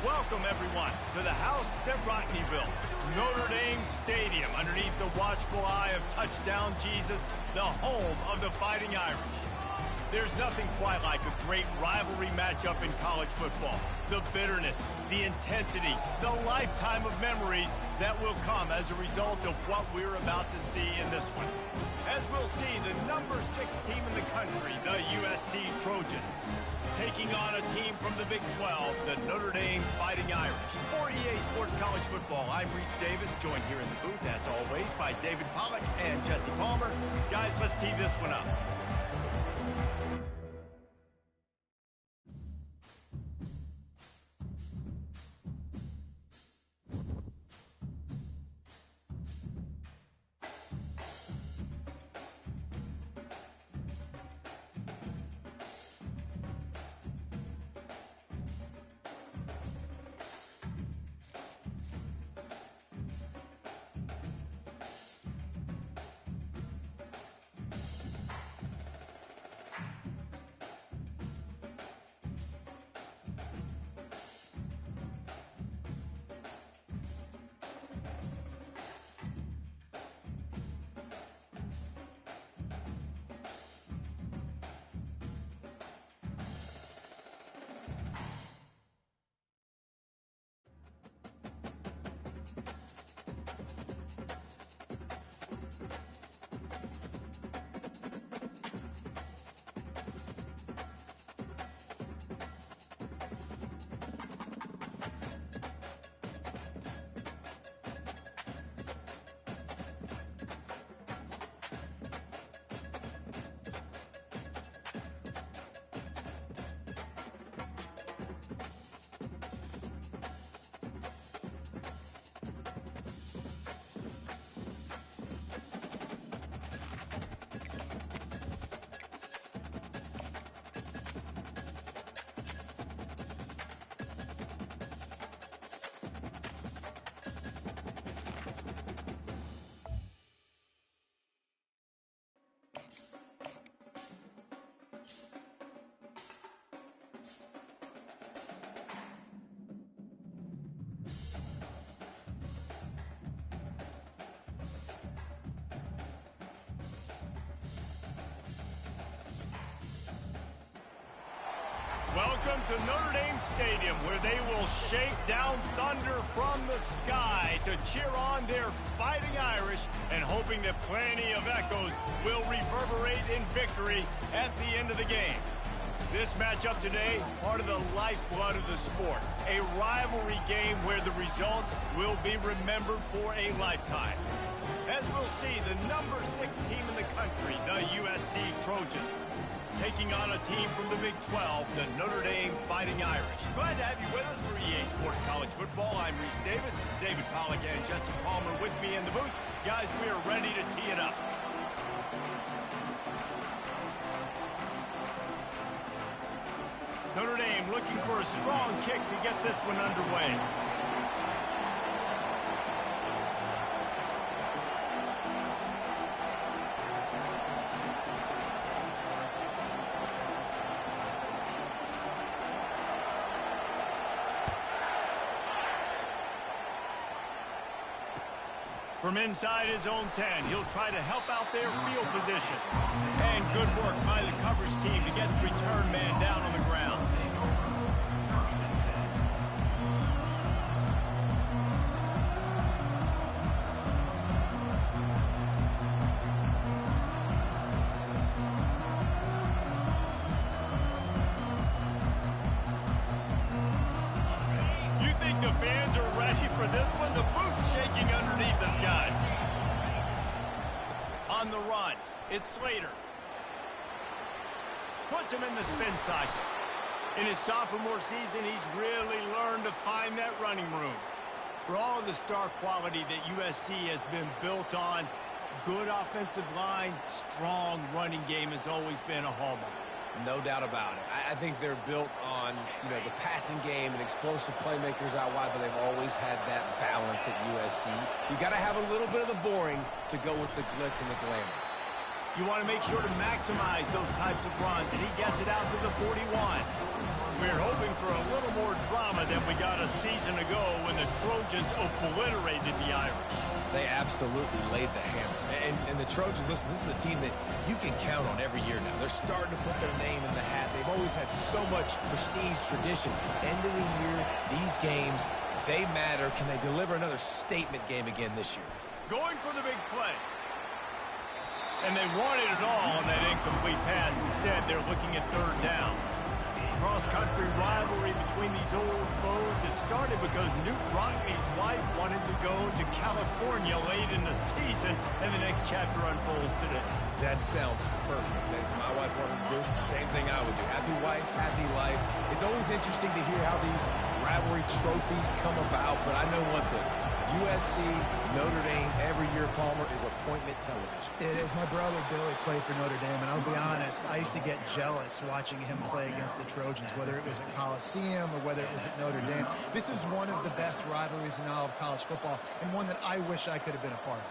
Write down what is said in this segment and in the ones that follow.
Welcome, everyone, to the house that Rockney built, Notre Dame Stadium, underneath the watchful eye of Touchdown Jesus, the home of the Fighting Irish. There's nothing quite like a great rivalry matchup in college football. The bitterness, the intensity, the lifetime of memories that will come as a result of what we're about to see in this one. As we'll see, the number 6 team in the country, the USC Trojans, taking on a team from the Big 12, the Notre Dame Fighting Irish. For EA Sports College Football, I'm Reese Davis, joined here in the booth, as always, by David Pollack and Jesse Palmer. Guys, let's tee this one up. Welcome to Notre Dame Stadium, where they will shake down thunder from the sky to cheer on their Fighting Irish, and hoping that plenty of echoes will reverberate in victory at the end of the game. This matchup today, part of the lifeblood of the sport, a rivalry game where the results will be remembered for a lifetime. As we'll see, the number 6 team in the country, the USC Trojans, taking on a team from the Big 12, the Notre Dame Fighting Irish. Glad to have you with us for EA Sports College Football. I'm Reese Davis, David Pollack and Jesse Palmer with me in the booth. Guys, we are ready to tee it up. Notre Dame looking for a strong kick to get this one underway. From inside his own 10, he'll try to help out their field position. And good work by the coverage team to get the return man down on the ground. You think the fans are ready for this one? The booth's shaking underneath us, guys. On the run, it's Slater. Puts him in the spin cycle. In his sophomore season, he's really learned to find that running room. For all of the star quality that USC has been built on, good offensive line, strong running game has always been a hallmark. No doubt about it. I think they're built on, the passing game and explosive playmakers out wide, but they've always had that balance at USC. You got to have a little bit of the boring to go with the glitz and the glamour. You want to make sure to maximize those types of runs, and he gets it out to the 41. We're hoping for a little more drama than we got a season ago when the Trojans obliterated the Irish. They absolutely laid the hammer. And the Trojans, listen, this is a team that you can count on every year now. They're starting to put their name in the hat. They've always had so much prestige, tradition. End of the year, these games, they matter. Can they deliver another statement game again this year? Going for the big play. And they wanted it all on that incomplete pass. Instead, they're looking at third down. Cross-country rivalry between these old foes. It started because Knute Rockne's wife wanted to go to California late in the season, and the next chapter unfolds today. That sounds perfect. If my wife wanted to do the same thing I would do. Happy wife, happy life. It's always interesting to hear how these rivalry trophies come about, but I know one thing. USC, Notre Dame, every year, Palmer, is appointment television. It is. My brother Billy played for Notre Dame, and I'll be honest, I used to get jealous watching him play against the Trojans, whether it was at Coliseum or whether it was at Notre Dame. This is one of the best rivalries in all of college football, and one that I wish I could have been a part of.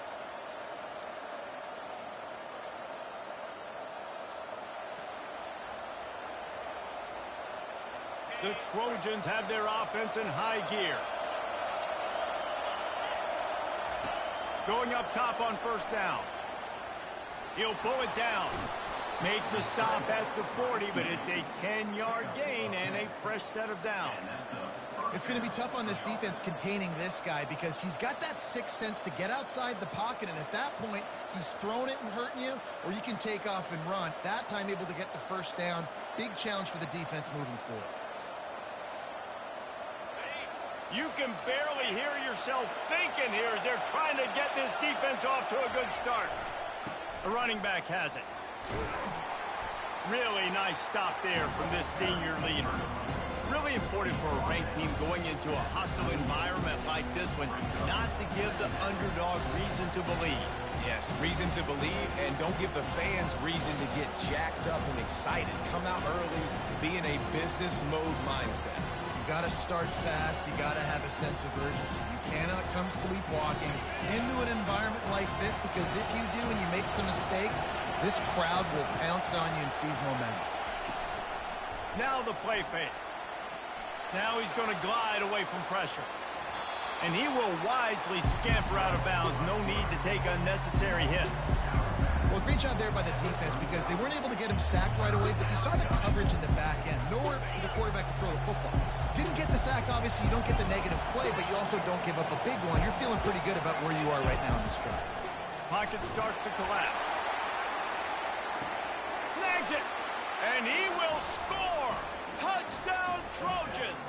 The Trojans have their offense in high gear. Going up top on first down. He'll pull it down. Make the stop at the 40, but it's a 10-yard gain and a fresh set of downs. It's going to be tough on this defense containing this guy because he's got that sixth sense to get outside the pocket, and at that point, he's throwing it and hurting you, or you can take off and run. That time able to get the first down. Big challenge for the defense moving forward. You can barely hear yourself thinking here as they're trying to get this defense off to a good start. The running back has it. Really nice stop there from this senior leader. Really important for a ranked team going into a hostile environment like this one, not to give the underdog reason to believe. Yes, reason to believe, and don't give the fans reason to get jacked up and excited. Come out early, be in a business mode mindset. You got to start fast. You got to have a sense of urgency. You cannot come sleepwalking into an environment like this, because if you do and you make some mistakes, this crowd will pounce on you and seize momentum. Now the play fake. Now he's going to glide away from pressure. And he will wisely scamper out of bounds. No need to take unnecessary hits. Well, great job there by the defense, because they weren't able to get him sacked right away, but you saw the coverage in the back end. Nowhere for the quarterback to throw the football. Didn't get the sack, obviously. You don't get the negative play, but you also don't give up a big one. You're feeling pretty good about where you are right now in this drive. Pocket starts to collapse. Snags it. And he will score. Touchdown, Trojans.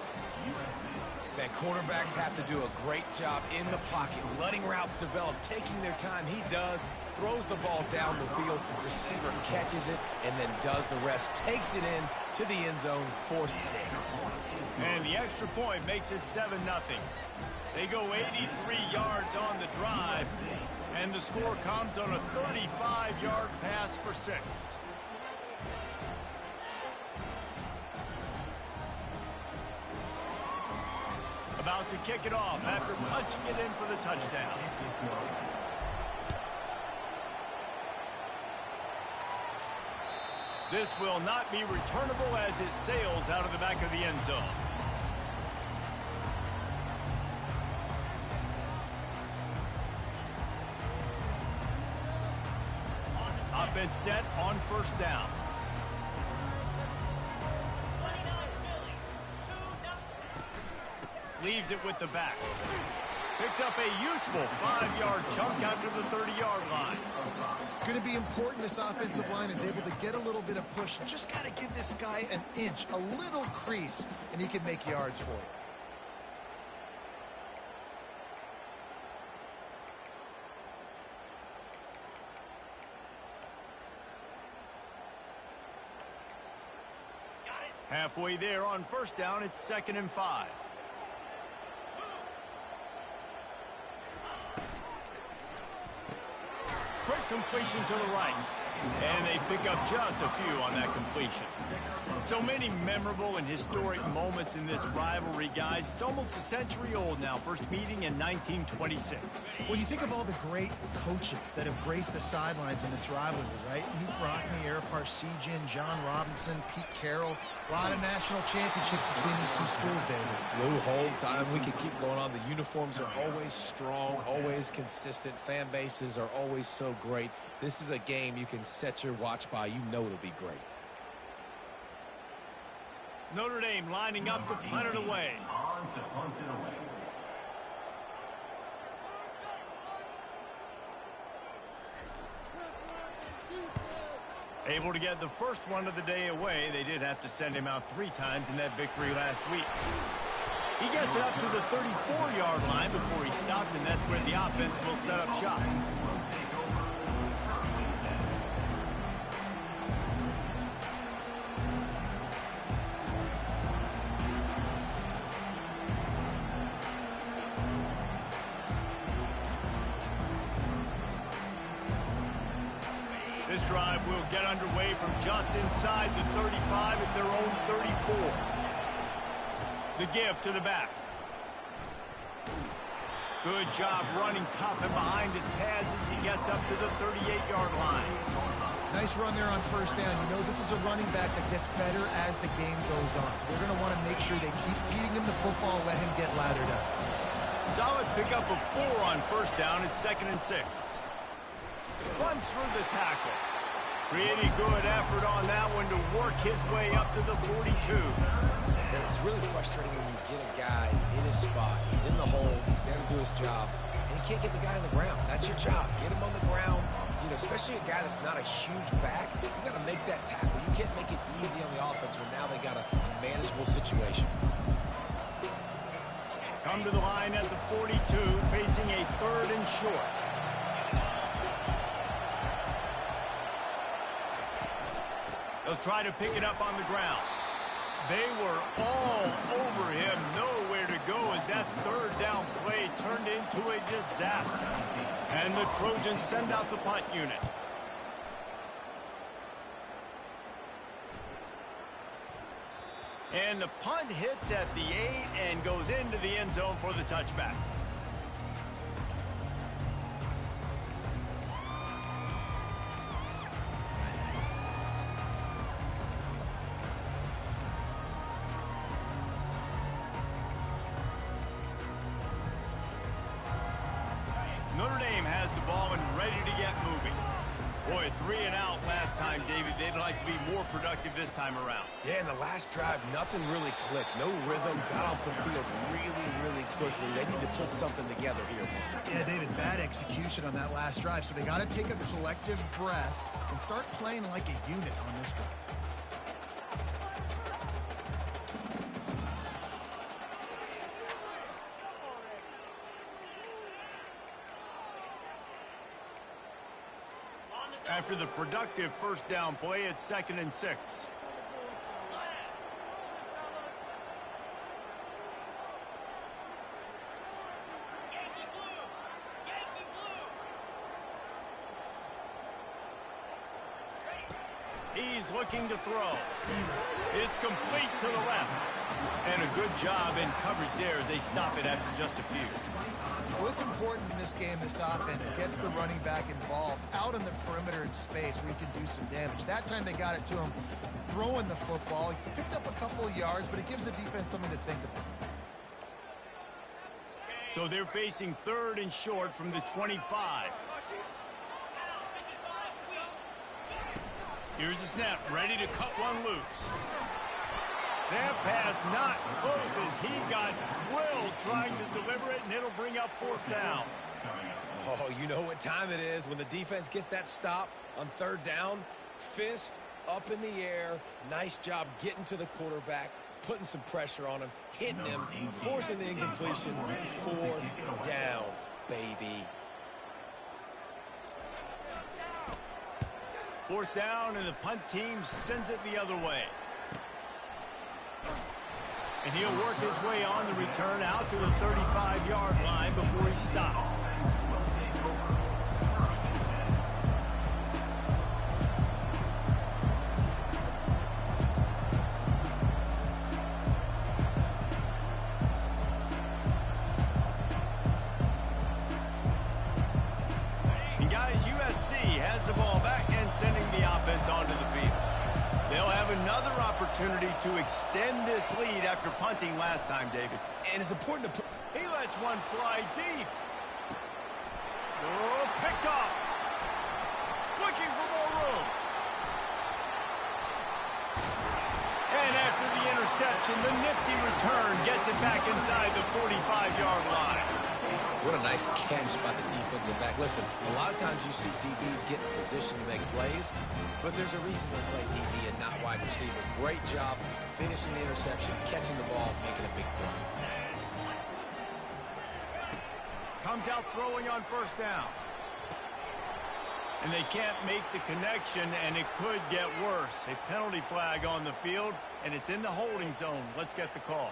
Man, quarterbacks have to do a great job in the pocket, letting routes develop, taking their time. He does, throws the ball down the field, receiver catches it, and then does the rest, takes it in to the end zone for 6. And the extra point makes it 7-0. They go 83 yards on the drive, and the score comes on a 35-yard pass for 6. About to kick it off after punching it in for the touchdown. This will not be returnable as it sails out of the back of the end zone. Offense set on first down. Leaves it with the back. Picks up a useful 5-yard chunk after the 30-yard line. It's going to be important this offensive line is able to get a little bit of push. Just got to give this guy an inch, a little crease, and he can make yards for you. Halfway there on first down, it's 2nd and 5. Quick completion to the right. And they pick up just a few on that completion. So many memorable and historic moments in this rivalry, guys. It's almost a century old now. First meeting in 1926. Well, you think of all the great coaches that have graced the sidelines in this rivalry, right? Knute Rockne, Ara Parseghian, John Robinson, Pete Carroll. A lot of national championships between these two schools, David. Lou Holtz, we can keep going on. The uniforms are always strong, always consistent. Fan bases are always so great. This is a game you can set your watch by. You know it'll be great. Notre Dame lining up to punt it away. Able to get the first one of the day away. They did have to send him out 3 times in that victory last week. He gets it up to the 34-yard line before he stopped, and that's where the offense will set up shop. This drive will get underway from just inside the 35 at their own 34. The give to the back. Good job running tough and behind his pads as he gets up to the 38-yard line. Nice run there on first down. You know, this is a running back that gets better as the game goes on. So they're going to want to make sure they keep feeding him the football and let him get lathered up. Solid pickup of 4 on first down. It's 2nd and 6. Runs through the tackle. Pretty good effort on that one to work his way up to the 42. And it's really frustrating when you get a guy in his spot. He's in the hole. He's there to do his job. And you can't get the guy on the ground. That's your job. Get him on the ground. You know, especially a guy that's not a huge back. You got to make that tackle. You can't make it easy on the offense when now they got a manageable situation. Come to the line at the 42, facing a 3rd and short. They'll try to pick it up on the ground. They were all over him, nowhere to go as that 3rd down play turned into a disaster. And the Trojans send out the punt unit. And the punt hits at the 8 and goes into the end zone for the touchback. Notre Dame has the ball and ready to get moving. Boy, 3 and out last time, David. They'd like to be more productive this time around. Yeah, in the last drive, nothing really clicked. No rhythm. Got off the field really quickly. They need to put something together here. Yeah, David, bad execution on that last drive. So they got to take a collective breath and start playing like a unit on this drive. After the productive first down play, it's 2nd and 6. He's looking to throw. It's complete to the left. And a good job in coverage there as they stop it after just a few. What's important in this game, this offense gets the running back involved out on the perimeter in space where he can do some damage. That time they got it to him throwing the football. He picked up a couple of yards, but it gives the defense something to think about. So they're facing 3rd and short from the 25. Here's the snap, ready to cut one loose. That pass not close as he got drilled trying to deliver it, and it'll bring up 4th down. Oh, you know what time it is when the defense gets that stop on 3rd down. Fist up in the air. Nice job getting to the quarterback, putting some pressure on him, hitting him, forcing the incompletion. 4th down, baby. 4th down, and the punt team sends it the other way. And he'll work his way on the return out to the 35-yard line before he stopped. offense onto the field. They'll have another opportunity to extend this lead after punting last time, David. And it's important to put... He lets one fly deep. Oh, picked off. Looking for more room. And after the interception, the nifty return gets it back inside the 45-yard line. What a nice catch by the defensive back. Listen, a lot of times you see DBs get in position to make plays, but there's a reason they play DB and not wide receiver. Great job finishing the interception, catching the ball, making a big play. Comes out throwing on first down. And they can't make the connection, and it could get worse. A penalty flag on the field, and it's in the holding zone. Let's get the call.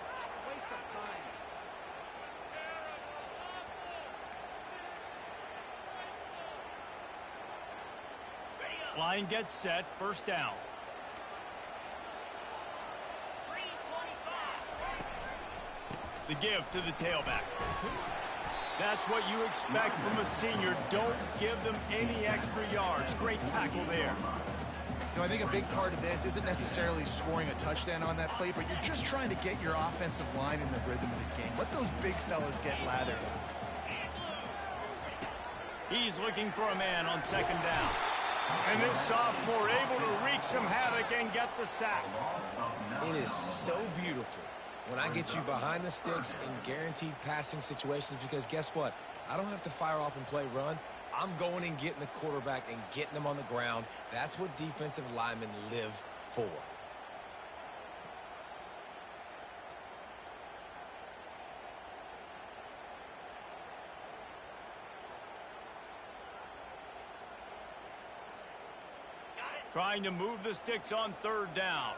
Line gets set, first down. The give to the tailback. That's what you expect from a senior. Don't give them any extra yards. Great tackle there. You know, I think a big part of this isn't necessarily scoring a touchdown on that play, but you're just trying to get your offensive line in the rhythm of the game. Let those big fellas get lathered up. He's looking for a man on second down. And this sophomore able to wreak some havoc and get the sack. It is so beautiful when I get you behind the sticks in guaranteed passing situations, because guess what? I don't have to fire off and play run. I'm going and getting the quarterback and getting him on the ground. That's what defensive linemen live for. Trying to move the sticks on third down.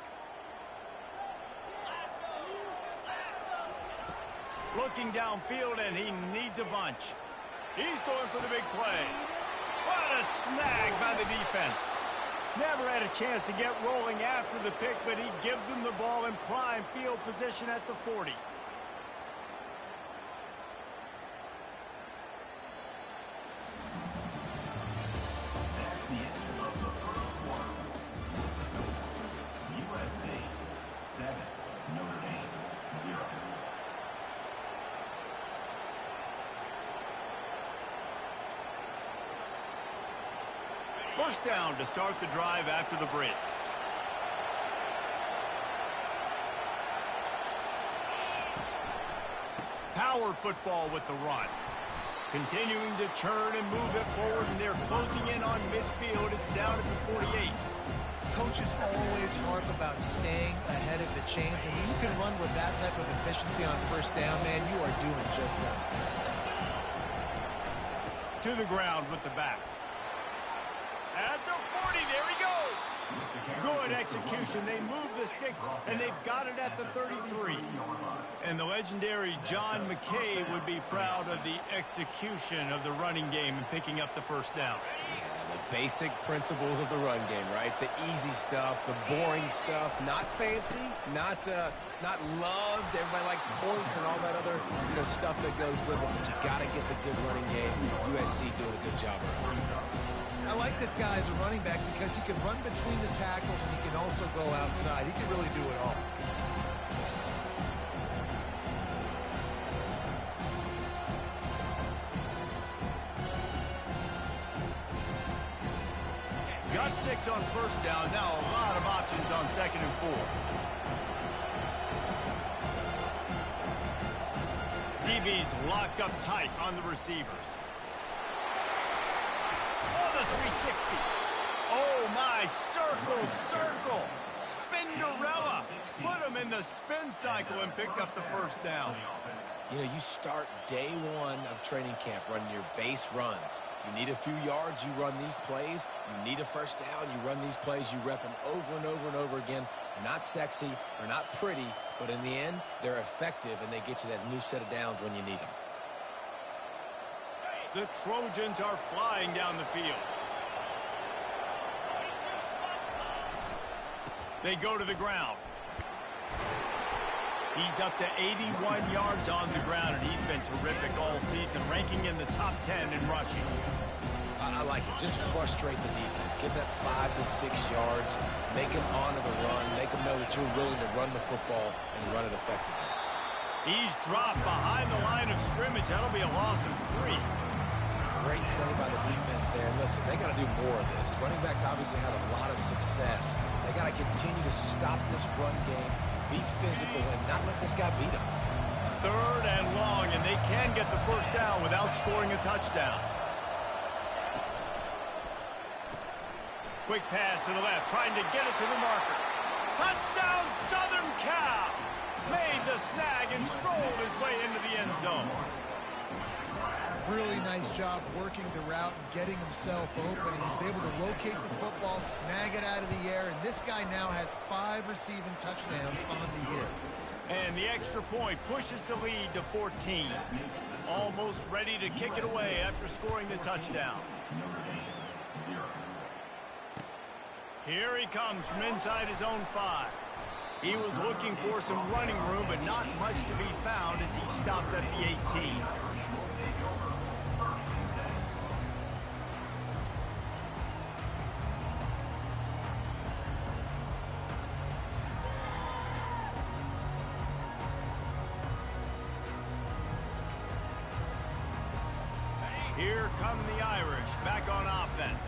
Looking downfield, and he needs a bunch. He's going for the big play. What a snag by the defense. Never had a chance to get rolling after the pick, but he gives them the ball in prime field position at the 40. First down to start the drive after the break. Power football with the run. Continuing to churn and move it forward, and they're closing in on midfield. It's down at the 48. Coaches always harp about staying ahead of the chains, and when you can run with that type of efficiency on first down, man, you are doing just that. To the ground with the back. At the 40, there he goes. Good execution. They move the sticks, and they've got it at the 33. And the legendary John McKay would be proud of the execution of the running game and picking up the first down. Yeah, the basic principles of the run game, right? The easy stuff, the boring stuff, not fancy, not loved. Everybody likes points and all that other stuff that goes with it, but you got to get the good running game. USC doing a good job around it. I like this guy as a running back because he can run between the tackles and he can also go outside. He can really do it all. Got 6 on first down. Now a lot of options on second and 4. DB's locked up tight on the receivers. 360. Oh, my. Circle. Spinderella. Put him in the spin cycle and picked up the first down. You start day one of training camp running your base runs. You need a few yards, you run these plays. You need a first down, you run these plays. You rep them over and over and over again. Not sexy or not pretty, but in the end, they're effective, and they get you that new set of downs when you need them. The Trojans are flying down the field. They go to the ground. He's up to 81 yards on the ground, and he's been terrific all season, ranking in the top 10 in rushing. I like it. Just frustrate the defense. Give that 5 to 6 yards. Make them honor the run. Make them know that you're willing to run the football and run it effectively. He's dropped behind the line of scrimmage. That'll be a loss of 3. Great play by the defense there. And listen, they got to do more of this. Running backs obviously had a lot of success. They got to continue to stop this run game, be physical, and not let this guy beat them. 3rd and long, and they can get the first down without scoring a touchdown. Quick pass to the left, trying to get it to the marker. Touchdown, Southern Cal! Made the snag and strolled his way into the end zone. Really nice job working the route and getting himself open. He was able to locate the football, snag it out of the air, and this guy now has 5 receiving touchdowns on the year. And the extra point pushes the lead to 14. Almost ready to kick it away after scoring the touchdown. Here he comes from inside his own 5. He was looking for some running room, but not much to be found as he stopped at the 18. Here come the Irish back on offense.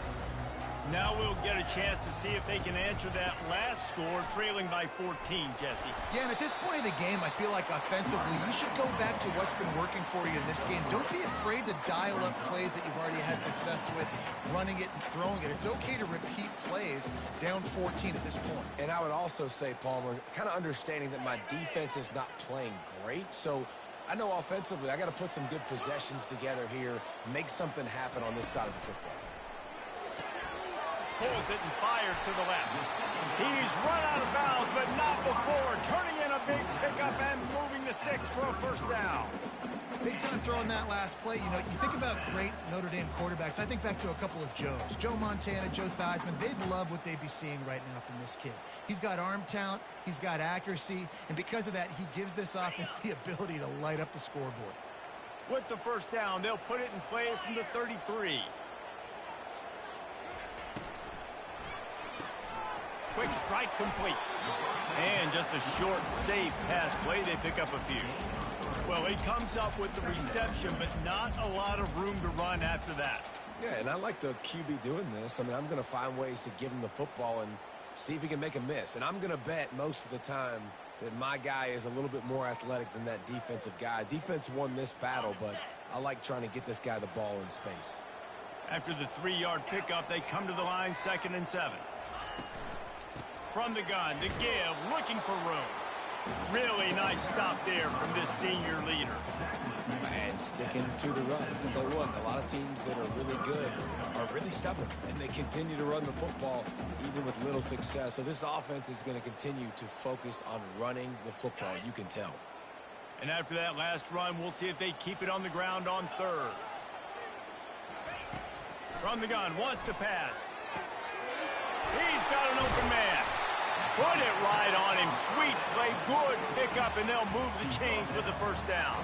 Now we'll get a chance to see if they can answer that last score, trailing by 14, Jesse. Yeah, and at this point in the game, I feel like offensively, you should go back to what's been working for you in this game. Don't be afraid to dial up plays that you've already had success with, running it and throwing it. It's okay to repeat plays down 14 at this point. And I would also say, Palmer, kind of understanding that my defense is not playing great, so I know offensively I got to put some good possessions together here, make something happen on this side of the football. Pulls it and fires to the left. He's run out of bounds, but not before. Turning in a big pickup and moving the sticks for a first down. Big time throwing that last play. You know, you think about great Notre Dame quarterbacks. I think back to a couple of Joes. Joe Montana, Joe Theismann. They'd love what they'd be seeing right now from this kid. He's got arm talent. He's got accuracy. And because of that, he gives this offense the ability to light up the scoreboard. With the first down, they'll put it in play from the 33. Quick strike complete. And just a short, safe pass play. They pick up a few. Well, he comes up with the reception, but not a lot of room to run after that. Yeah, and I like the QB doing this. I mean, I'm going to find ways to give him the football and see if he can make a miss. And I'm going to bet most of the time that my guy is a little bit more athletic than that defensive guy. Defense won this battle, but I like trying to get this guy the ball in space. After the 3-yard pickup, they come to the line, 2nd and 7. From the gun to give, looking for room. Really nice stop there from this senior leader. And sticking to the run. I'll tell you what, a lot of teams that are really good are really stubborn, and they continue to run the football even with little success. So this offense is going to continue to focus on running the football, you can tell. And after that last run, we'll see if they keep it on the ground on 3rd. From the gun, wants to pass. He's got an open man. Put it right on him. Sweet play, good pickup, and they'll move the chains with the first down.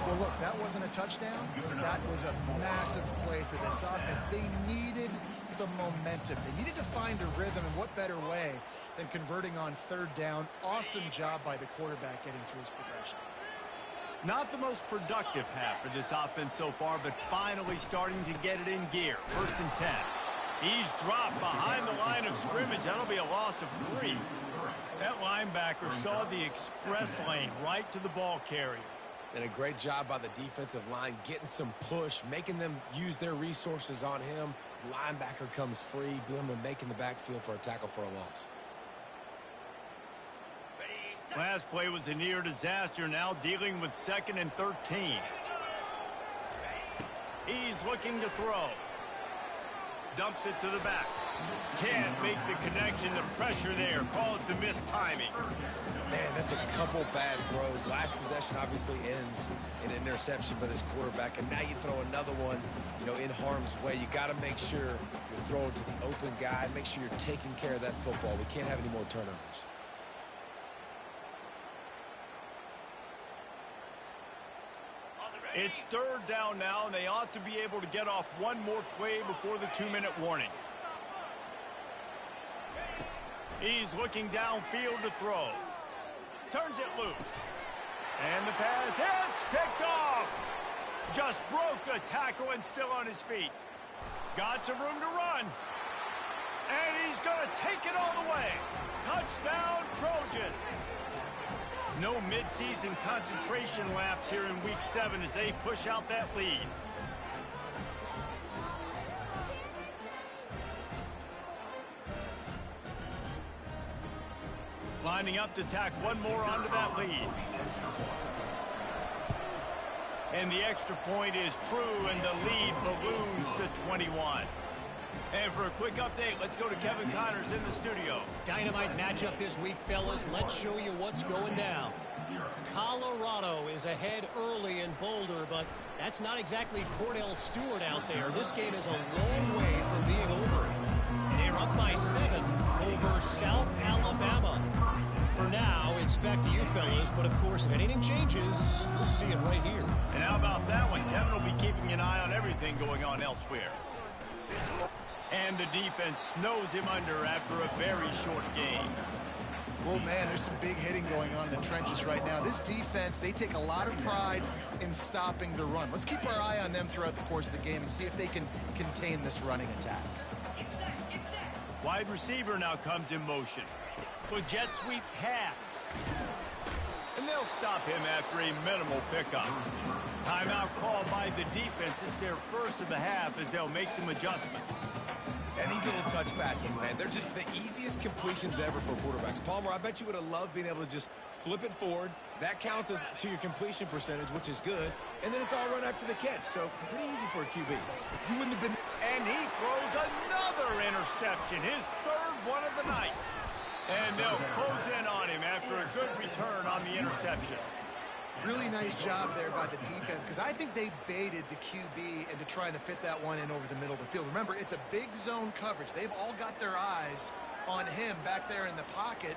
Well, look, that wasn't a touchdown, but that was a massive play for this offense. They needed some momentum. They needed to find a rhythm, and what better way than converting on 3rd down. Awesome job by the quarterback getting through his progression. Not the most productive half for this offense so far, but finally starting to get it in gear. 1st and 10. He's dropped behind the line of scrimmage. That'll be a loss of 3. That linebacker saw the express lane right to the ball carrier. And a great job by the defensive line, getting some push, making them use their resources on him. Linebacker comes free, boom, and making the backfield for a tackle for a loss. Last play was a near disaster, now dealing with 2nd and 13. He's looking to throw. Dumps it to the back. Can't make the connection. The pressure there caused the missed timing. Man, that's a couple bad throws. Last possession obviously ends in an interception by this quarterback, and now you throw another one, you know, in harm's way. You got to make sure you're throwing to the open guy. Make sure you're taking care of that football. We can't have any more turnovers. It's third down now, and they ought to be able to get off one more play before the 2-minute warning. He's looking downfield to throw. Turns it loose. And the pass hits, picked off. Just broke the tackle and still on his feet. Got some room to run. And he's going to take it all the way. Touchdown, Trojans. No midseason concentration laps here in Week 7 as they push out that lead. Lining up to tack one more onto that lead. And the extra point is true, and the lead balloons to 21. And for a quick update, let's go to Kevin Connors in the studio. Dynamite matchup this week, fellas. Let's show you what's going down. Colorado is ahead early in Boulder, but that's not exactly Cordell Stewart out there. This game is a long way from being over. They're up by 7 over South Alabama. For now, it's back to you, fellas, but of course, if anything changes, we'll see it right here. And how about that one? Kevin will be keeping an eye on everything going on elsewhere. And the defense snows him under after a very short game. Well, man, there's some big hitting going on in the trenches right now. This defense, they take a lot of pride in stopping the run. Let's keep our eye on them throughout the course of the game and see if they can contain this running attack. Wide receiver now comes in motion. With jet sweep pass. And they'll stop him after a minimal pickup. Timeout called by the defense. It's their first of the half as they'll make some adjustments. And these little touch passes, man, they're just the easiest completions ever for quarterbacks. Palmer, I bet you would have loved being able to just flip it forward. That counts as to your completion percentage, which is good. And then it's all run after the catch, so pretty easy for a QB. You wouldn't have been... And he throws another interception, his third one of the night. And they'll close in on him after a good return on the interception. Really nice job there by the defense, because I think they baited the QB into trying to fit that one in over the middle of the field. Remember, it's a big zone coverage. They've all got their eyes on him back there in the pocket,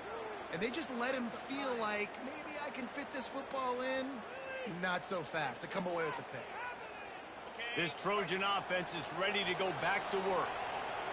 and they just let him feel like, maybe I can fit this football in. Not so fast. They come away with the pick. This Trojan offense is ready to go back to work.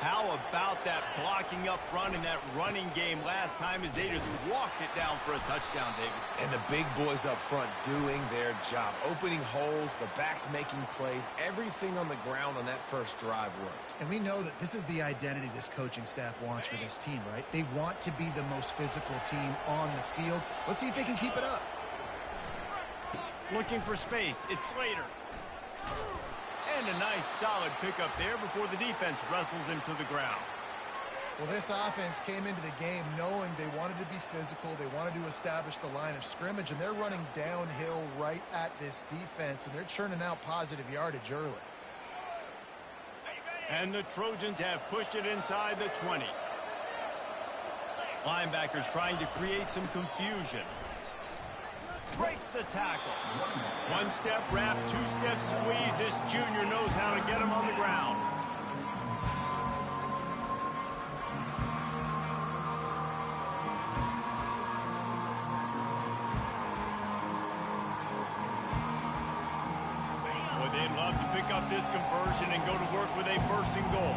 How about that blocking up front in that running game last time as they just walked it down for a touchdown, David? And the big boys up front doing their job. Opening holes, the backs making plays. Everything on the ground on that first drive worked. And we know that this is the identity this coaching staff wants for this team, right? They want to be the most physical team on the field. Let's see if they can keep it up. Looking for space. It's Slater. And a nice solid pickup there before the defense wrestles him to the ground. Well, this offense came into the game knowing they wanted to be physical. They wanted to establish the line of scrimmage, and they're running downhill right at this defense, and they're churning out positive yardage early. And the Trojans have pushed it inside the 20. Linebackers trying to create some confusion. Breaks the tackle. One step wrap, two step squeeze. This junior knows how to get him on the ground. Boy, they'd love to pick up this conversion and go to work with a 1st and goal.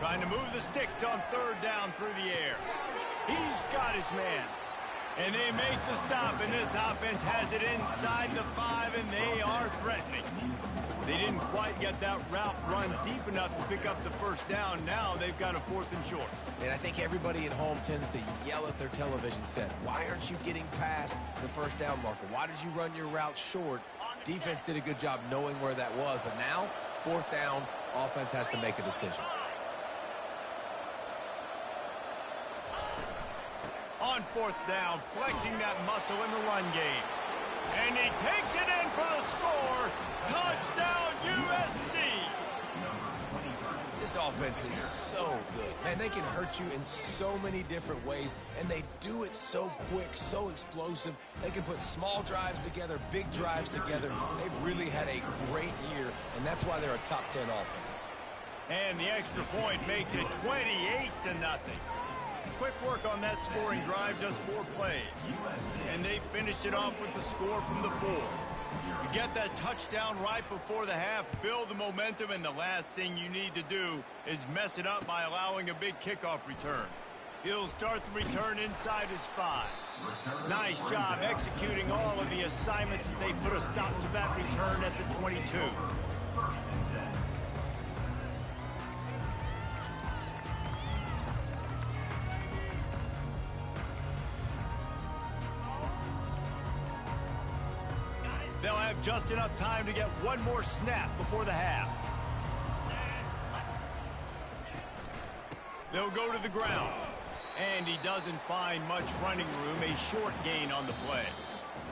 Trying to move the sticks on 3rd down through the air. He's got his man. And they make the stop, and this offense has it inside the 5, and they are threatening. They didn't quite get that route run deep enough to pick up the 1st down. Now they've got a 4th and short. And I think everybody at home tends to yell at their television set. Why aren't you getting past the 1st down marker? Why did you run your route short? Defense did a good job knowing where that was, but now, 4th down, offense has to make a decision. On 4th down, flexing that muscle in the run game. And he takes it in for the score. Touchdown, USC! This offense is so good. Man, they can hurt you in so many different ways, and they do it so quick, so explosive. They can put small drives together, big drives together. They've really had a great year, and that's why they're a top 10 offense. And the extra point makes it 28-0. Quick work on that scoring drive, just 4 plays. And they finished it off with the score from the 4. You get that touchdown right before the half, build the momentum, and the last thing you need to do is mess it up by allowing a big kickoff return. He'll start the return inside his 5. Nice job executing all of the assignments as they put a stop to that return at the 22. They'll have just enough time to get one more snap before the half. They'll go to the ground. And he doesn't find much running room, a short gain on the play.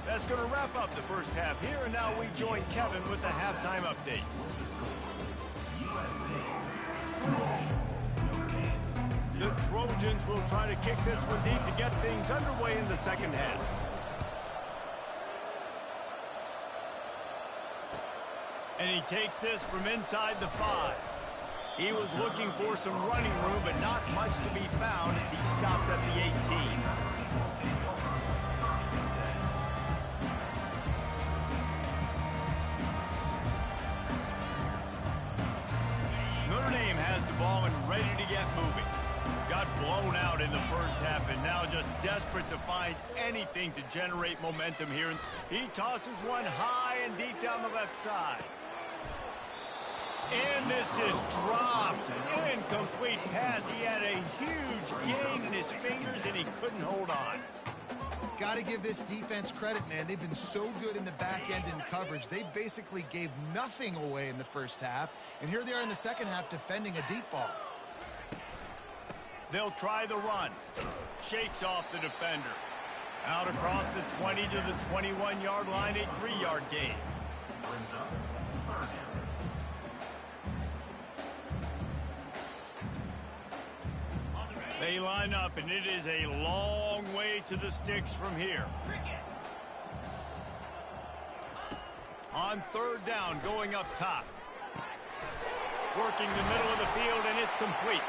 That's going to wrap up the first half here, and now we join Kevin with the halftime update. The Trojans will try to kick this one deep to get things underway in the second half. And he takes this from inside the 5. He was looking for some running room, but not much to be found as he stopped at the 18. Notre Dame has the ball and ready to get moving. Got blown out in the first half and now just desperate to find anything to generate momentum here. He tosses one high and deep down the left side. And this is dropped. Incomplete pass. He had a huge gain in his fingers, and he couldn't hold on. Got to give this defense credit, man. They've been so good in the back end in coverage. They basically gave nothing away in the first half. And here they are in the second half defending a deep ball. They'll try the run. Shakes off the defender. Out across the 20 to the 21-yard line, a 3-yard gain. They line up, and it is a long way to the sticks from here. On third down, going up top. Working the middle of the field, and it's complete.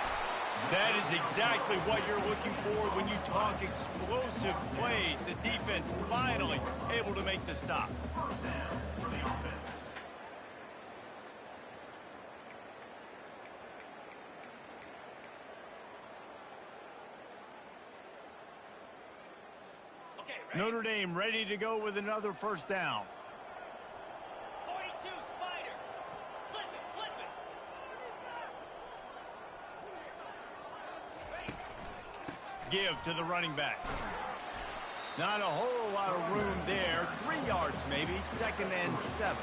That is exactly what you're looking for when you talk explosive plays. The defense finally able to make the stop. Notre Dame ready to go with another first down. 42, Spider. Flip it. Give to the running back. Not a whole lot of room there. 3 yards maybe. 2nd and 7.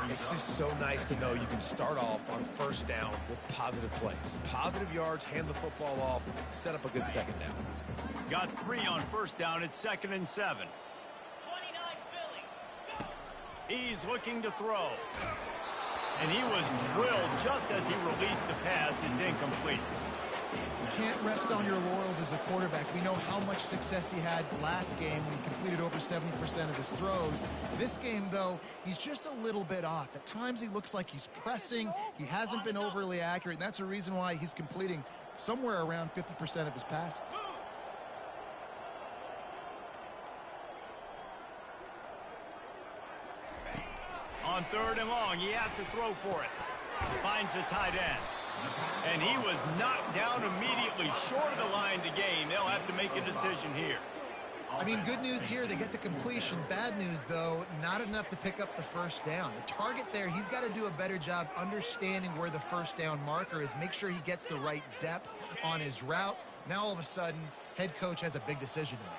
It's just so nice to know you can start off on first down with positive plays. Positive yards, hand the football off, set up a good second down. Got 3 on first down at 2nd and 7. 29, Philly. He's looking to throw. And he was drilled just as he released the pass. It's incomplete. You can't rest on your laurels as a quarterback. We know how much success he had last game when he completed over 70% of his throws. This game, though, he's just a little bit off. At times, he looks like he's pressing. He hasn't been overly accurate, and that's a reason why he's completing somewhere around 50% of his passes. On third and long, he has to throw for it. Finds the tight end. And he was knocked down immediately short of the line to gain. They'll have to make a decision here. I mean, good news here, they get the completion. Bad news, though, not enough to pick up the first down. The target there, he's got to do a better job understanding where the first down marker is, make sure he gets the right depth on his route. Now, all of a sudden, head coach has a big decision to make.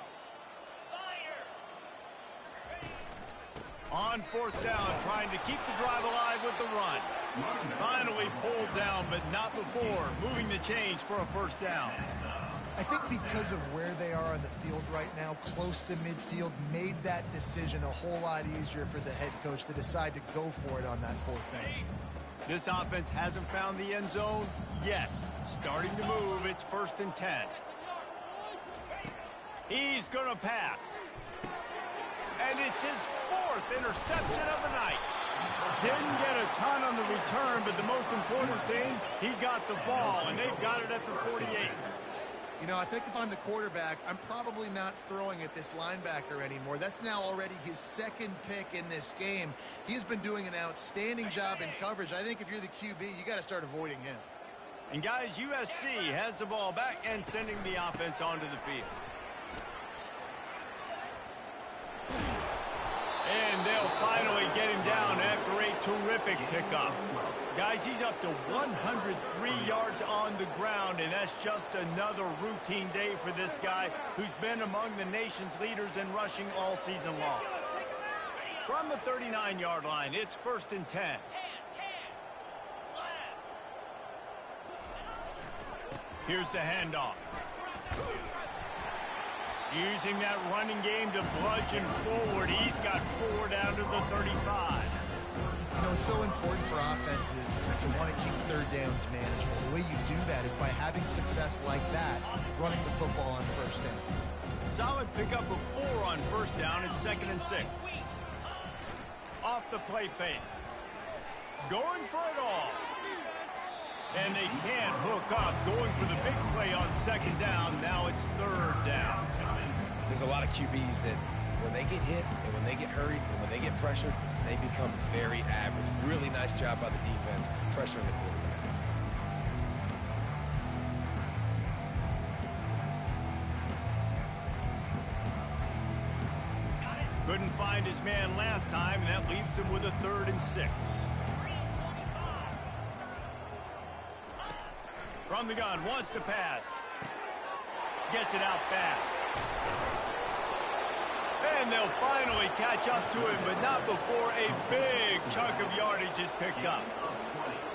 On fourth down, trying to keep the drive alive with the run. Finally pulled down, but not before moving the chains for a first down. I think because of where they are on the field right now, close to midfield, made that decision a whole lot easier for the head coach to decide to go for it on that fourth down. This offense hasn't found the end zone yet. Starting to move, it's 1st and 10. He's going to pass. And it's his 4th interception of the night. Didn't get a ton on the return, but the most important thing, he got the ball, and they've got it at the 48. You know, I think if I'm the quarterback, I'm probably not throwing at this linebacker anymore. That's now already his second pick in this game. He's been doing an outstanding job in coverage. I think if you're the QB, you got to start avoiding him. And guys, USC has the ball back and sending the offense onto the field. And they'll finally get him down after a terrific pickup. Guys, he's up to 103 yards on the ground, and that's just another routine day for this guy who's been among the nation's leaders in rushing all season long. From the 39-yard line, it's 1st and 10. Here's the handoff. Using that running game to bludgeon forward. He's got 4 down to the 35. You know, it's so important for offenses to want to keep third downs manageable. The way you do that is by having success like that, running the football on 1st down. Solid pickup of 4 on 1st down. It's 2nd and 6. Off the play fake. Going for it all. And they can't hook up. Going for the big play on 2nd down. Now it's 3rd down. There's a lot of QBs that when they get hit and when they get hurried and when they get pressured, they become very average. Really nice job by the defense pressuring the quarterback. Couldn't find his man last time, and that leaves him with a 3rd and 6. From the gun, wants to pass. Gets it out fast. And they'll finally catch up to him, but not before a big chunk of yardage is picked up.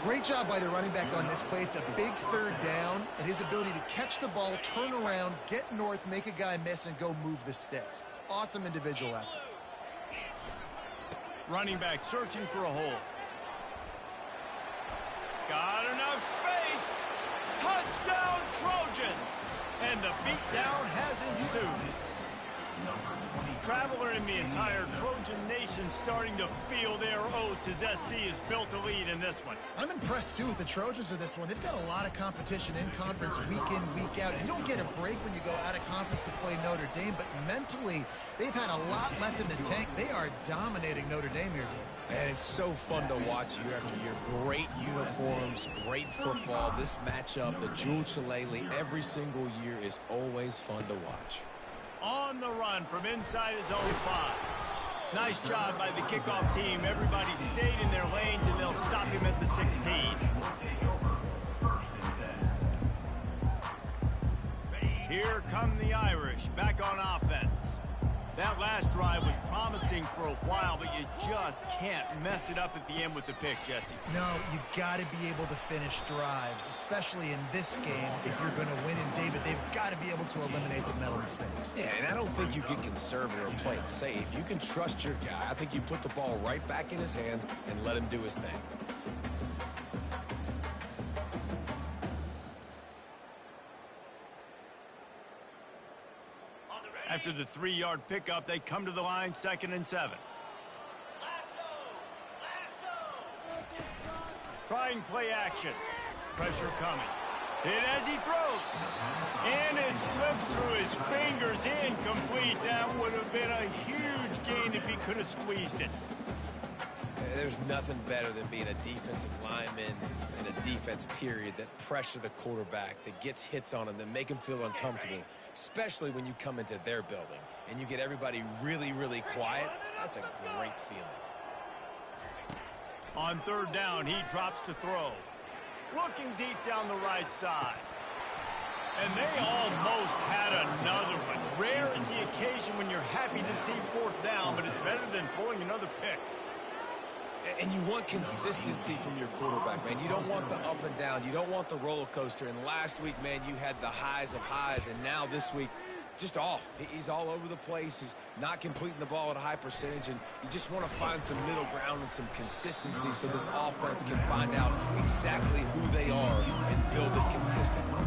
Great job by the running back on this play. It's a big 3rd down, and his ability to catch the ball, turn around, get north, make a guy miss, and go move the sticks. Awesome individual effort. Running back searching for a hole. Got enough space. Touchdown, Trojans! And the beatdown has ensued. Traveler and the entire Trojan nation starting to feel their oats as SC has built a lead in this one. I'm impressed, too, with the Trojans of this one. They've got a lot of competition in conference week in, week out. You don't get a break when you go out of conference to play Notre Dame, but mentally, they've had a lot left in the tank. They are dominating Notre Dame here, Dave. And it's so fun to watch year after year. Great uniforms, great football. This matchup, the Jewel Shillelagh, every single year is always fun to watch. On the run from inside his own 5. Nice job by the kickoff team. Everybody stayed in their lanes, and they'll stop him at the 16. Here come the Irish back on offense. That last drive was promising for a while, but you just can't mess it up at the end with the pick, Jesse. No, you've got to be able to finish drives, especially in this game. If you're going to win in David, they've got to be able to eliminate the mental mistakes. Yeah, and I don't think you get conservative or play it safe. You can trust your guy. I think you put the ball right back in his hands and let him do his thing. After the 3-yard pickup, they come to the line, 2nd and 7. Trying play action. Pressure coming. Hit as he throws. And it slips through his fingers, incomplete. That would have been a huge gain if he could have squeezed it. There's nothing better than being a defensive lineman in a defense period that pressure the quarterback, that gets hits on him, that make him feel uncomfortable, especially when you come into their building and you get everybody really, really quiet. That's a great feeling. On 3rd down, he drops to throw. Looking deep down the right side. And they almost had another one. Rare is the occasion when you're happy to see 4th down, but it's better than pulling another pick. And you want consistency from your quarterback, man. You don't want the up and down. You don't want the roller coaster. And last week, man, you had the highs of highs. And now this week, just off. He's all over the place. He's not completing the ball at a high percentage. And you just want to find some middle ground and some consistency so this offense can find out exactly who they are and build it consistently.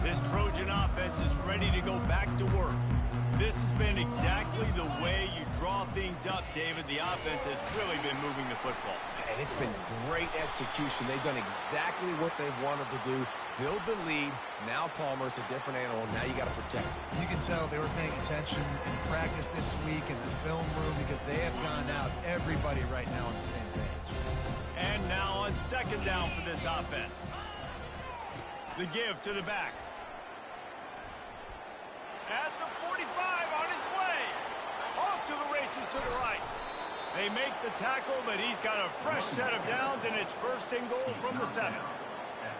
This Trojan offense is ready to go back to work. This has been exactly the way you draw things up, David. The offense has really been moving the football. And it's been great execution. They've done exactly what they've wanted to do. Build the lead. Now Palmer's a different animal. Now you got to protect it. You can tell they were paying attention in practice this week in the film room because they have gone out, everybody right now on the same page. And now on second down for this offense. The give to the back. At the 45, on his way. Off to the races to the right. They make the tackle, but he's got a fresh set of downs, and it's first and goal from the 7.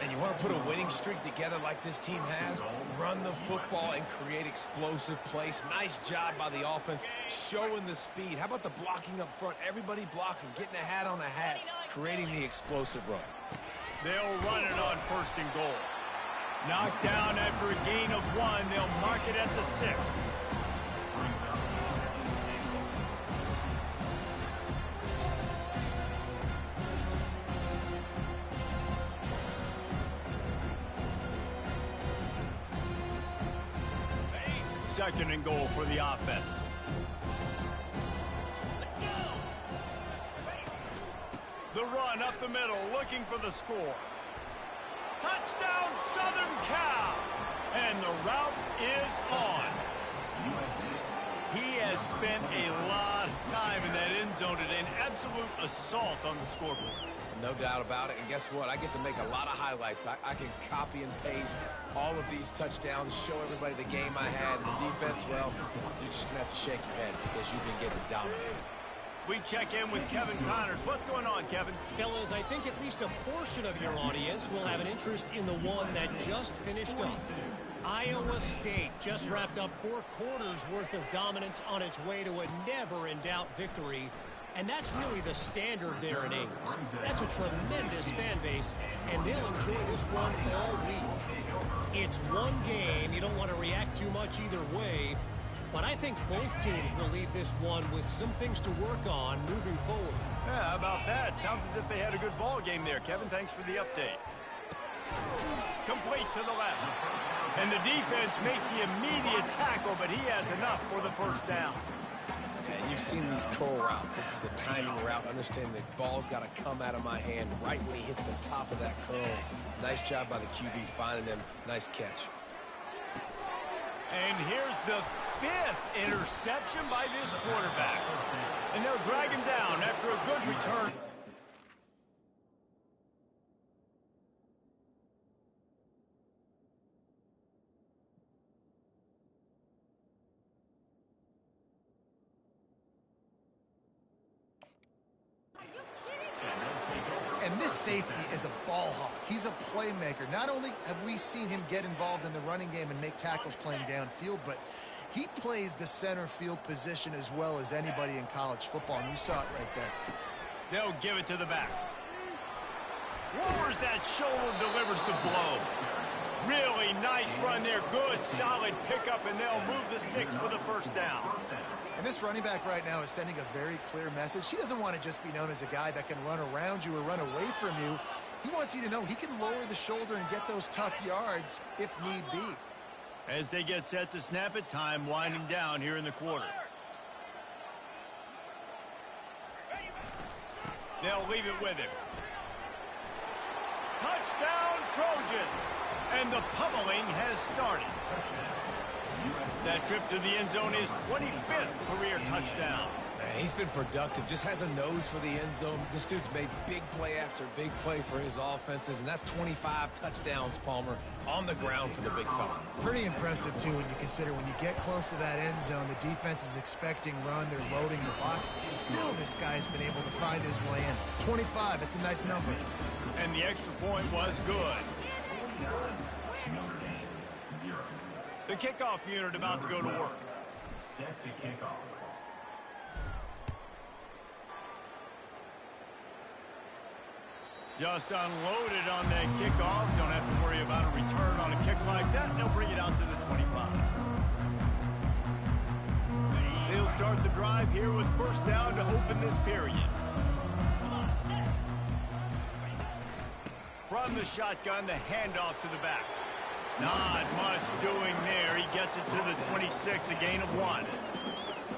And you want to put a winning streak together like this team has, run the football and create explosive plays. Nice job by the offense, showing the speed. How about the blocking up front? Everybody blocking, getting a hat on a hat, creating the explosive run. They'll run it on first and goal. Knocked down after a gain of 1. They'll mark it at the 6. Second and goal for the offense. Let's go. The run up the middle, looking for the score. Touchdown, Southern Cal! And the route is on. He has spent a lot of time in that end zone today, an absolute assault on the scoreboard. No doubt about it. And guess what? I get to make a lot of highlights. I can copy and paste all of these touchdowns, show everybody the game I had. The defense, well, you're just going to have to shake your head because you've been getting dominated. We check in with Kevin Connors. What's going on, Kevin? Fellas, I think at least a portion of your audience will have an interest in the one that just finished up. Iowa State just wrapped up 4 quarters worth of dominance on its way to a never-in-doubt victory. And that's really the standard there in Ames. That's a tremendous fan base, and they'll enjoy this one all week. It's one game. You don't want to react too much either way. But I think both teams will leave this one with some things to work on moving forward. Yeah, how about that? Sounds as if they had a good ball game there, Kevin. Thanks for the update. Complete to the left. And the defense makes the immediate tackle, but he has enough for the first down. And you've seen these curl routes. This is a timing route. Understand the ball's got to come out of my hand right when he hits the top of that curl. Nice job by the QB finding him. Nice catch. And here's the 5th interception by this quarterback. And they'll drag him down after a good return. And this safety is a ball hawk. He's a playmaker. Not only have we seen him get involved in the running game and make tackles playing downfield, but he plays the center field position as well as anybody in college football, and you saw it right there. They'll give it to the back. Lowers that shoulder, delivers the blow. Really nice run there. Good, solid pickup, and they'll move the sticks for the first down. And this running back right now is sending a very clear message. He doesn't want to just be known as a guy that can run around you or run away from you. He wants you to know he can lower the shoulder and get those tough yards if need be. As they get set to snap it, time winding down here in the quarter. They'll leave it with him. Touchdown, Trojans! And the pummeling has started. That trip to the end zone is 25th career touchdown. Man, he's been productive, just has a nose for the end zone. This dude's made big play after big play for his offenses, and that's 25 touchdowns, Palmer, on the ground for the big fella. Pretty impressive, too, when you consider when you get close to that end zone, the defense is expecting run, they're loading the box. Still, this guy's been able to find his way in. 25, it's a nice number. And the extra point was good. The kickoff unit about to go to work. Set to kick off. Just unloaded on that kickoff. Don't have to worry about a return on a kick like that. They'll bring it out to the 25. They'll start the drive here with first down to open this period. From the shotgun, the handoff to the back. Not much doing there. He gets it to the 26, a gain of 1.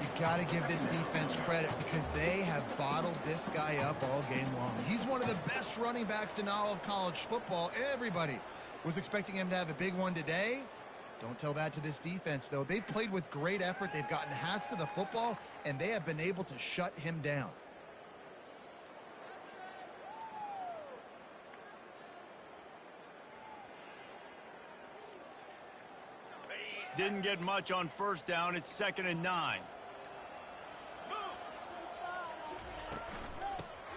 You got to give this defense credit because they have bottled this guy up all game long. He's one of the best running backs in all of college football. Everybody was expecting him to have a big one today. Don't tell that to this defense, though. They've played with great effort. They've gotten hats to the football, and they have been able to shut him down. Didn't get much on first down. It's 2nd and 9.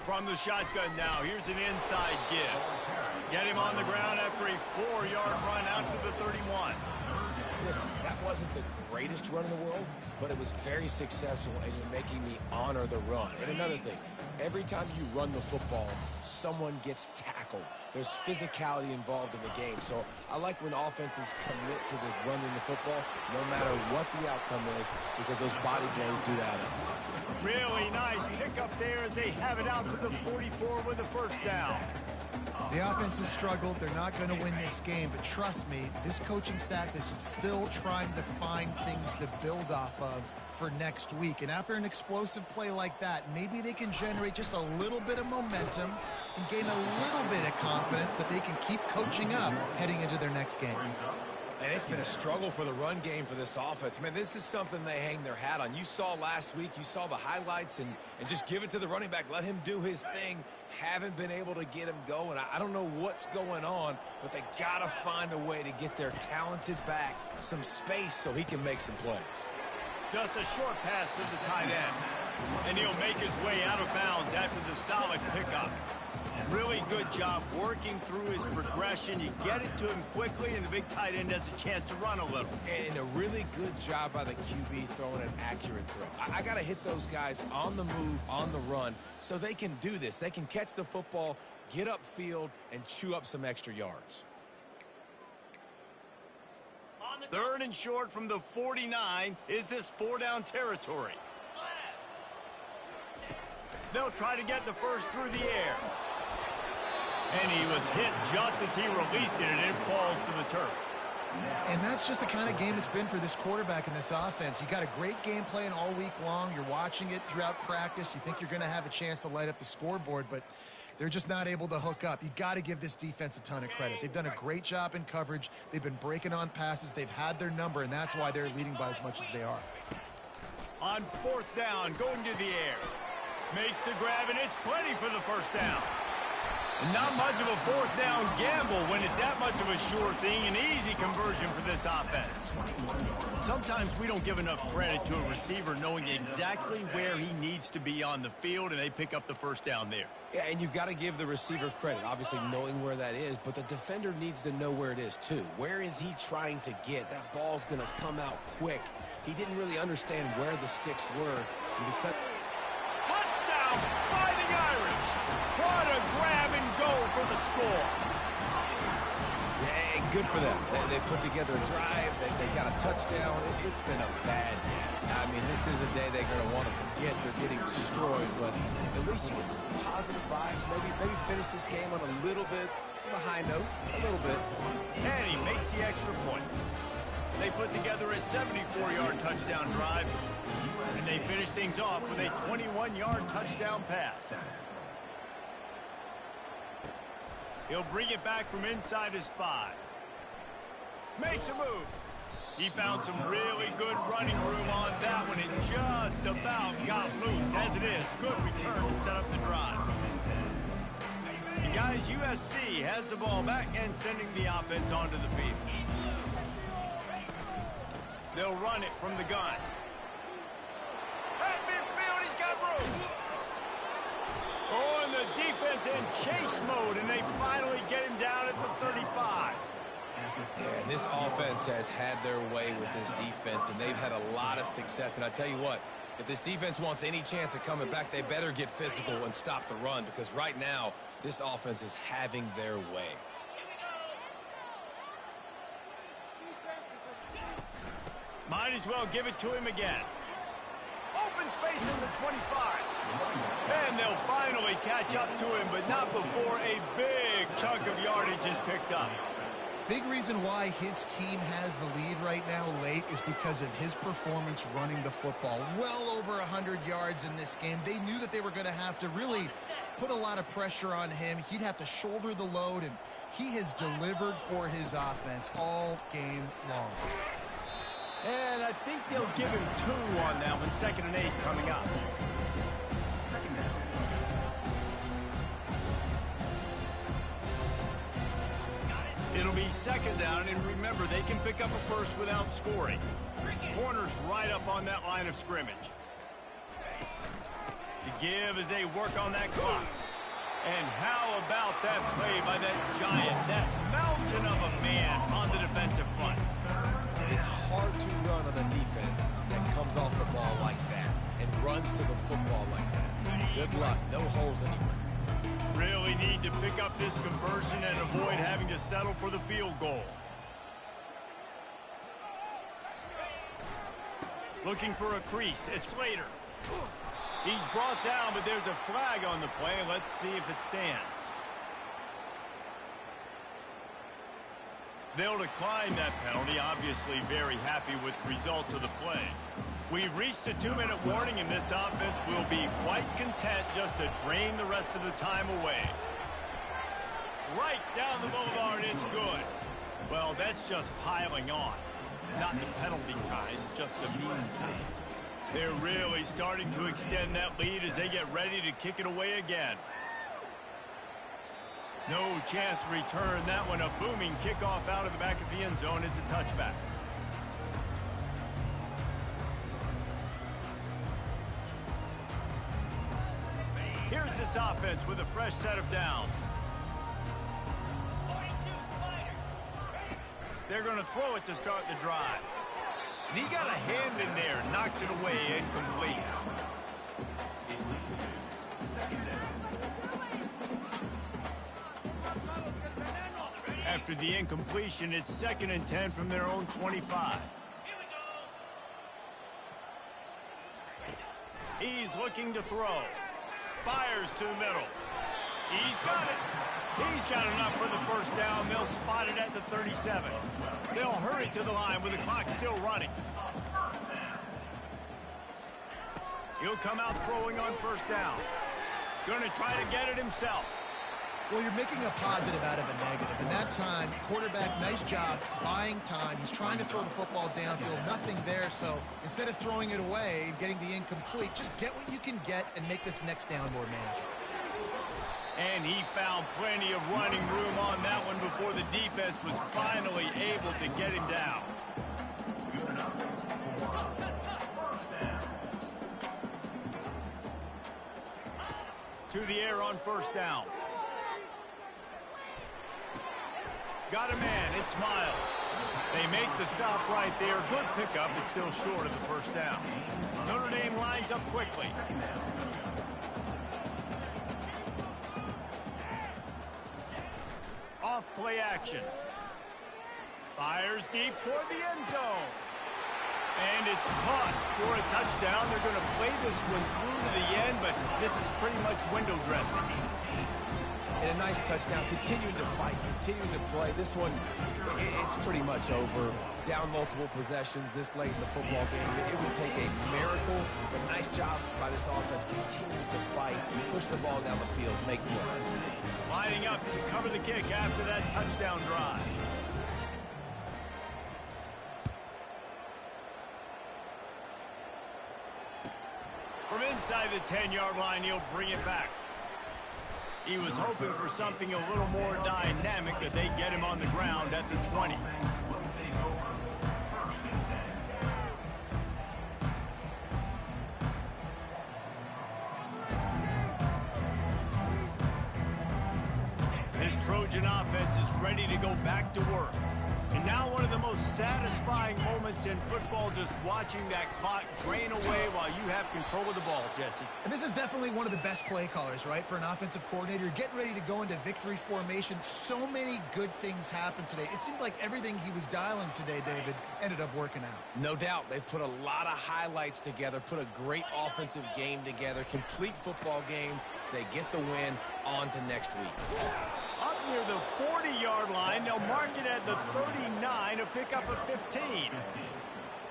From the shotgun now, here's an inside give. Get him on the ground after a 4-yard run out to the 31. Listen, that wasn't the greatest run in the world, but it was very successful, and you're making me honor the run. And another thing, every time you run the football, someone gets tackled. There's physicality involved in the game. So I like when offenses commit to the running the football, no matter what the outcome is, because those body blows do add up. Really nice pickup there as they have it out to the 44 with a first down. The offense has struggled. They're not going to win this game, but trust me, this coaching staff is still trying to find things to build off of for next week. And after an explosive play like that, maybe they can generate just a little bit of momentum and gain a little bit of confidence that they can keep coaching up heading into their next game. And it's been a struggle for the run game for this offense. Man, this is something they hang their hat on. You saw last week, you saw the highlights, and just give it to the running back. Let him do his thing. Haven't been able to get him going. I don't know what's going on, but they got to find a way to get their talented back some space so he can make some plays. Just a short pass to the tight end. And he'll make his way out of bounds after the solid pickup. Really good job working through his progression. You get it to him quickly, and the big tight end has a chance to run a little. And a really good job by the QB throwing an accurate throw. I got to hit those guys on the move, on the run, so they can do this. They can catch the football, get upfield, and chew up some extra yards. 3rd and short from the 49. Is this 4-down territory? They'll try to get the first through the air. And he was hit just as he released it, and it falls to the turf. And that's just the kind of game it's been for this quarterback in this offense. You got a great game plan all week long. You're watching it throughout practice. You think you're going to have a chance to light up the scoreboard, but they're just not able to hook up. You got to give this defense a ton of credit. They've done a great job in coverage. They've been breaking on passes. They've had their number, and that's why they're leading by as much as they are. On 4th down, going to the air. Makes the grab, and it's plenty for the first down. Not much of a 4th down gamble when it's that much of a sure thing, an easy conversion for this offense. Sometimes we don't give enough credit to a receiver knowing exactly where he needs to be on the field, and they pick up the first down there. Yeah, and you've got to give the receiver credit, obviously knowing where that is, but the defender needs to know where it is too. Where is he trying to get? That ball's going to come out quick. He didn't really understand where the sticks were. And because Touchdown, Fighting Irish! What a grab and go for the score. Yeah, good for them. They put together a drive. They got a touchdown. It's been a bad day. I mean, this is a day they're going to want to forget. They're getting destroyed, but at least you get some positive vibes. Maybe finish this game on a little bit of a high note, a little bit. And he makes the extra point. They put together a 74-yard touchdown drive, and they finish things off with a 21-yard touchdown pass. He'll bring it back from inside his 5. Makes a move. He found some really good running room on that one and just about got loose. As it is, good return to set up the drive. And guys, USC has the ball back and sending the offense onto the field. They'll run it from the gun. At midfield, he's got room. Oh, and the defense in chase mode, and they finally get him down at the 35. Yeah, and this offense has had their way with this defense, and they've had a lot of success. And I tell you what, if this defense wants any chance of coming back, they better get physical and stop the run, because right now, this offense is having their way. Might as well give it to him again. Open space in the 25. And they'll finally catch up to him, but not before a big chunk of yardage is picked up. Big reason why his team has the lead right now late is because of his performance running the football. Well over 100 yards in this game. They knew that they were going to have to really put a lot of pressure on him. He'd have to shoulder the load, and he has delivered for his offense all game long. And I think they'll give him 2 on that one. 2nd and 8 coming up. It'll be 2nd down, and remember, they can pick up a first without scoring. Corners right up on that line of scrimmage. The give as they work on that clock. And how about that play by that giant, that mountain of a man on the defensive front? It's hard to run on a defense that comes off the ball like that and runs to the football like that. Good luck. No holes anywhere. Really need to pick up this conversion and avoid having to settle for the field goal. Looking for a crease. It's Slater. He's brought down, but there's a flag on the play. Let's see if it stands. They'll decline that penalty. Obviously very happy with the results of the play. We've reached a 2-minute warning, and this offense will be quite content just to drain the rest of the time away. Right down the boulevard, it's good. Well, that's just piling on. Not the penalty kind, just the mean kind. They're really starting to extend that lead as they get ready to kick it away again. No chance to return that one. A booming kickoff out of the back of the end zone is a touchback. Here's this offense with a fresh set of downs. They're going to throw it to start the drive. And he got a hand in there, knocks it away, incomplete. After the incompletion, it's 2nd and 10 from their own 25. He's looking to throw. Fires to the middle. He's got it. He's got enough for the first down. They'll spot it at the 37. They'll hurry to the line with the clock still running. He'll come out throwing on first down. Going to try to get it himself. Well, you're making a positive out of a negative. And that time, quarterback, nice job buying time. He's trying to throw the football downfield. Nothing there. So instead of throwing it away and getting the incomplete, just get what you can get and make this next down more manageable. And he found plenty of running room on that one before the defense was finally able to get him down. To the air on first down. Got a man, it's Miles. They make the stop right there. Good pickup, but still short of the first down. Notre Dame lines up quickly. Off play action. Fires deep toward the end zone. And it's caught for a touchdown. They're going to play this one through to the end, but this is pretty much window dressing. And a nice touchdown. Continuing to fight, continuing to play. This one, it's pretty much over. Down multiple possessions this late in the football game. It would take a miracle, but nice job by this offense. Continuing to fight, push the ball down the field, make plays. Lining up to cover the kick after that touchdown drive. From inside the 10-yard line, he'll bring it back. He was hoping for something a little more dynamic, that they get him on the ground at the 20. This Trojan offense is ready to go back to work. And now one of the most satisfying moments in football, just watching that clock drain away while you have control of the ball, Jesse. And this is definitely one of the best play callers, right, for an offensive coordinator. You're getting ready to go into victory formation. So many good things happened today. It seemed like everything he was dialing today, David, ended up working out. No doubt. They've put a lot of highlights together, put a great offensive game together, complete football game. They get the win. On to next week. Up near the 40-yard line, they'll mark it at the 39, a pickup of 15.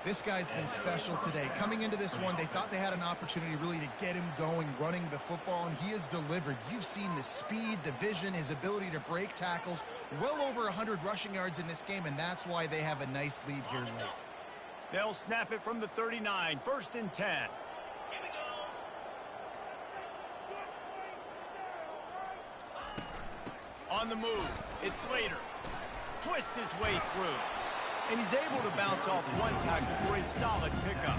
This guy's been special today. Coming into this one, they thought they had an opportunity really to get him going, running the football, and he has delivered. You've seen the speed, the vision, his ability to break tackles. Well over 100 rushing yards in this game, and that's why they have a nice lead here late. They'll snap it from the 39, 1st and 10. On the move, it's Slater. Twist his way through. And he's able to bounce off one tackle for a solid pickup.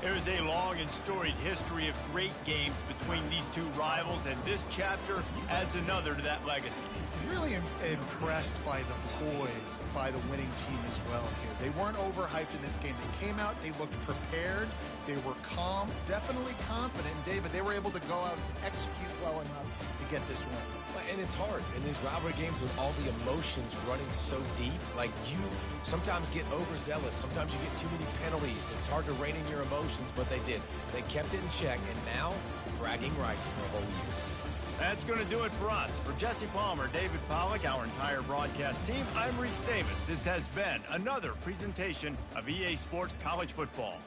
There's a long and storied history of great games between these two rivals, and this chapter adds another to that legacy. Really impressed by the poise by the winning team as well here. They weren't overhyped in this game. They came out, they looked prepared, they were calm, definitely confident. And David, they were able to go out and execute well enough to get this win. And it's hard in these rivalry games with all the emotions running so deep. Like, you sometimes get overzealous. Sometimes you get too many penalties. It's hard to rein in your emotions, but they did. They kept it in check, and now bragging rights for a whole year. That's going to do it for us. For Jesse Palmer, David Pollack, our entire broadcast team, I'm Reese Davis. This has been another presentation of EA Sports College Football.